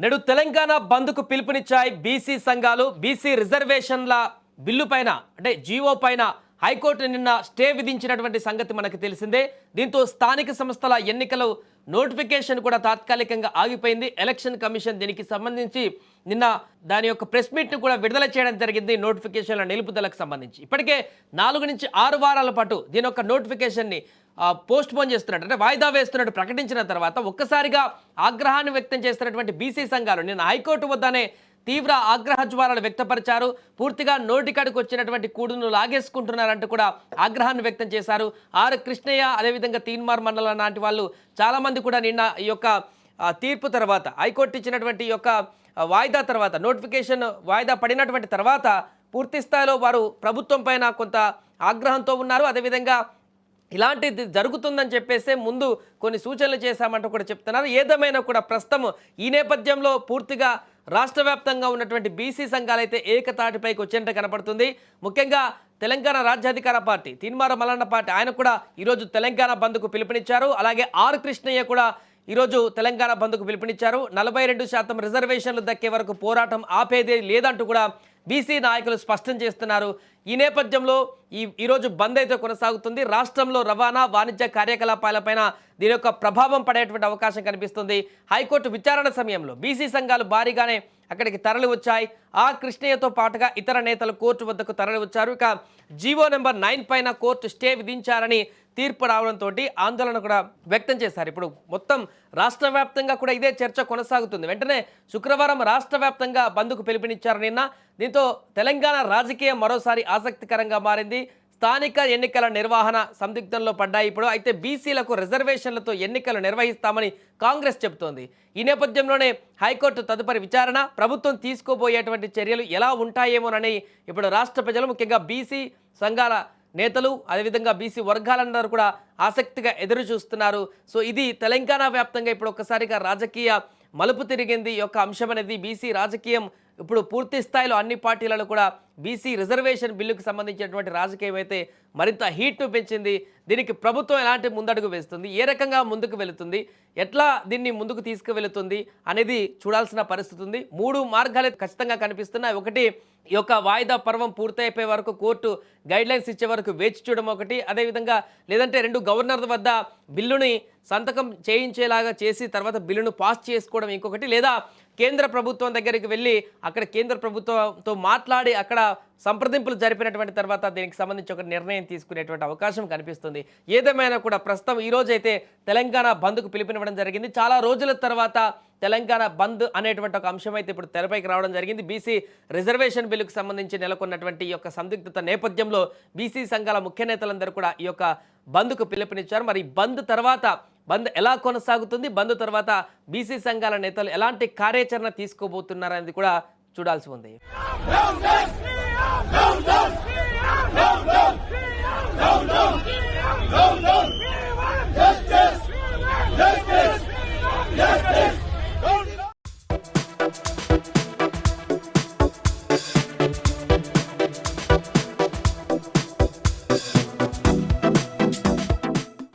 నేడు తెలంగాణ బంద్కు పిలుపునిచ్చాయి బీసీ సంఘాలు. బీసీ రిజర్వేషన్ల బిల్లు పైన అంటే జీవో పైన హైకోర్టు నిన్న స్టే విధించినటువంటి సంగతి మనకు తెలిసిందే. దీంతో స్థానిక సంస్థల ఎన్నికల నోటిఫికేషన్ కూడా తాత్కాలికంగా ఆగిపోయింది. ఎలక్షన్ కమిషన్ దీనికి సంబంధించి నిన్న దాని యొక్క ప్రెస్ మీట్ను కూడా విడుదల చేయడం జరిగింది. నోటిఫికేషన్ల నిలుపుదలకు సంబంధించి ఇప్పటికే 4 నుంచి 6 వారాల పాటు దీని యొక్క నోటిఫికేషన్ని పోస్ట్ పోన్ చేస్తున్నట్టు అంటే వాయిదా వేస్తున్నట్టు ప్రకటించిన తర్వాత ఒక్కసారిగా ఆగ్రహాన్ని వ్యక్తం చేస్తున్నటువంటి బీసీ సంఘాలు నిన్న హైకోర్టు వద్దనే తీవ్ర ఆగ్రహ జ్వాలలు వ్యక్తపరిచారు. పూర్తిగా నోటికాడికి వచ్చినటువంటి కూడును లాగేసుకుంటున్నారంటూ కూడా ఆగ్రహాన్ని వ్యక్తం చేశారు. ఆర్ కృష్ణయ్య అదేవిధంగా తీన్మార్ మండలం లాంటి వాళ్ళు చాలామంది కూడా నిన్న ఈ యొక్క తీర్పు తర్వాత హైకోర్టు ఇచ్చినటువంటి ఈ యొక్క వాయిదా తర్వాత నోటిఫికేషన్ వాయిదా పడినటువంటి తర్వాత పూర్తి స్థాయిలో వారు ప్రభుత్వం పైన కొంత ఆగ్రహంతో ఉన్నారు. అదేవిధంగా ఇలాంటిది జరుగుతుందని చెప్పేసి ముందు కొన్ని సూచనలు చేశామంటూ కూడా చెప్తున్నారు. ఏదేమైనా కూడా ప్రస్తుతం ఈ నేపథ్యంలో పూర్తిగా రాష్ట్ర వ్యాప్తంగా ఉన్నటువంటి బీసీ సంఘాలైతే ఏకతాటిపైకి వచ్చేంత కనపడుతుంది. ముఖ్యంగా తెలంగాణ రాజ్యాధికార పార్టీ తీన్మార్ మల్లన్న పార్టీ ఆయన కూడా ఈరోజు తెలంగాణ బంద్కు పిలుపునిచ్చారు. అలాగే ఆర్ కృష్ణయ్య కూడా ఈరోజు తెలంగాణ బంద్కు పిలుపునిచ్చారు. 42% రిజర్వేషన్లు దక్కే వరకు పోరాటం ఆపేదే లేదంటూ కూడా బీసీ నాయకులు స్పష్టం చేస్తున్నారు. ఈ నేపథ్యంలో ఈరోజు బంద్ అయితే కొనసాగుతుంది. రాష్ట్రంలో రవాణా వాణిజ్య కార్యకలాపాలపైన దీని యొక్క ప్రభావం పడేటువంటి అవకాశం కనిపిస్తుంది. హైకోర్టు విచారణ సమయంలో బీసీ సంఘాలు భారీగానే అక్కడికి తరలి వచ్చాయి. ఆ కృష్ణయ్యతో పాటుగా ఇతర నేతలు కోర్టు వద్దకు తరలి వచ్చారు. ఇక జీవో నెంబర్ 9 పైన కోర్టు స్టే విధించారని తీర్పు రావడంతో ఆందోళన కూడా వ్యక్తం చేశారు. ఇప్పుడు మొత్తం రాష్ట్ర వ్యాప్తంగా కూడా ఇదే చర్చ కొనసాగుతుంది. వెంటనే శుక్రవారం రాష్ట్ర వ్యాప్తంగా బంద్కు పిలుపునిచ్చారు నిన్న. దీంతో తెలంగాణ రాజకీయం మరోసారి ఆసక్తికరంగా మారింది. స్థానిక ఎన్నికల నిర్వహణ సందిగ్ధంలో పడ్డాయి ఇప్పుడు. అయితే బీసీలకు రిజర్వేషన్లతో ఎన్నికలు నిర్వహిస్తామని కాంగ్రెస్ చెబుతోంది. ఈ నేపథ్యంలోనే హైకోర్టు తదుపరి విచారణ ప్రభుత్వం తీసుకోబోయేటువంటి చర్యలు ఎలా ఉంటాయేమోనని ఇప్పుడు రాష్ట్ర ప్రజలు ముఖ్యంగా బీసీ సంఘాల నేతలు అదేవిధంగా బీసీ వర్గాలందరూ కూడా ఆసక్తిగా ఎదురు చూస్తున్నారు. సో ఇది తెలంగాణ వ్యాప్తంగా ఇప్పుడు ఒక్కసారిగా రాజకీయ మలుపు తిరిగింది. ఈ యొక్క అంశం అనేది బీసీ రాజకీయం ఇప్పుడు పూర్తి స్థాయిలో అన్ని పార్టీలలో కూడా బీసీ రిజర్వేషన్ బిల్లుకు సంబంధించినటువంటి రాజకీయం అయితే మరింత హీట్ను పెంచింది. దీనికి ప్రభుత్వం ఎలాంటి ముందడుగు వేస్తుంది, ఏ రకంగా ముందుకు వెళుతుంది, ఎట్లా దీన్ని ముందుకు తీసుకువెళుతుంది అనేది చూడాల్సిన పరిస్థితి ఉంది. 3 మార్గాలు ఖచ్చితంగా కనిపిస్తున్నాయి. ఒకటి ఈ యొక్క వాయిదా పర్వం పూర్తయిపోయే వరకు కోర్టు గైడ్లైన్స్ ఇచ్చే వరకు వేచి చూడడం ఒకటి, అదేవిధంగా లేదంటే 2 గవర్నర్ల వద్ద బిల్లుని సంతకం చేయించేలాగా చేసి తర్వాత బిల్లును పాస్ చేసుకోవడం ఇంకొకటి, లేదా కేంద్ర ప్రభుత్వం దగ్గరికి వెళ్ళి అక్కడ కేంద్ర ప్రభుత్వంతో మాట్లాడి అక్కడ సంప్రదింపులు జరిపినటువంటి తర్వాత దీనికి సంబంధించి ఒక నిర్ణయం తీసుకునేటువంటి అవకాశం కనిపిస్తుంది. ఏదేమైనా కూడా ప్రస్తుతం ఈరోజైతే తెలంగాణ బంద్కు పిలుపునివ్వడం జరిగింది. చాలా రోజుల తర్వాత తెలంగాణ బంద్ అనేటువంటి ఒక అంశం అయితే ఇప్పుడు తెరపైకి రావడం జరిగింది. బీసీ రిజర్వేషన్ బిల్లుకు సంబంధించి నెలకొన్నటువంటి ఈ యొక్క సందిగ్ధత నేపథ్యంలో బీసీ సంఘాల ముఖ్య నేతలందరూ కూడా ఈ యొక్క బంద్కు పిలుపునిచ్చారు. మరి బంద్ తర్వాత బంద్ ఎలా కొనసాగుతుంది, బంద్ తర్వాత బీసీ సంఘాల నేతలు ఎలాంటి కార్యాచరణ తీసుకోబోతున్నారనేది కూడా చూడాల్సి ఉంది. No, no, no, no, no, no, no, no, no.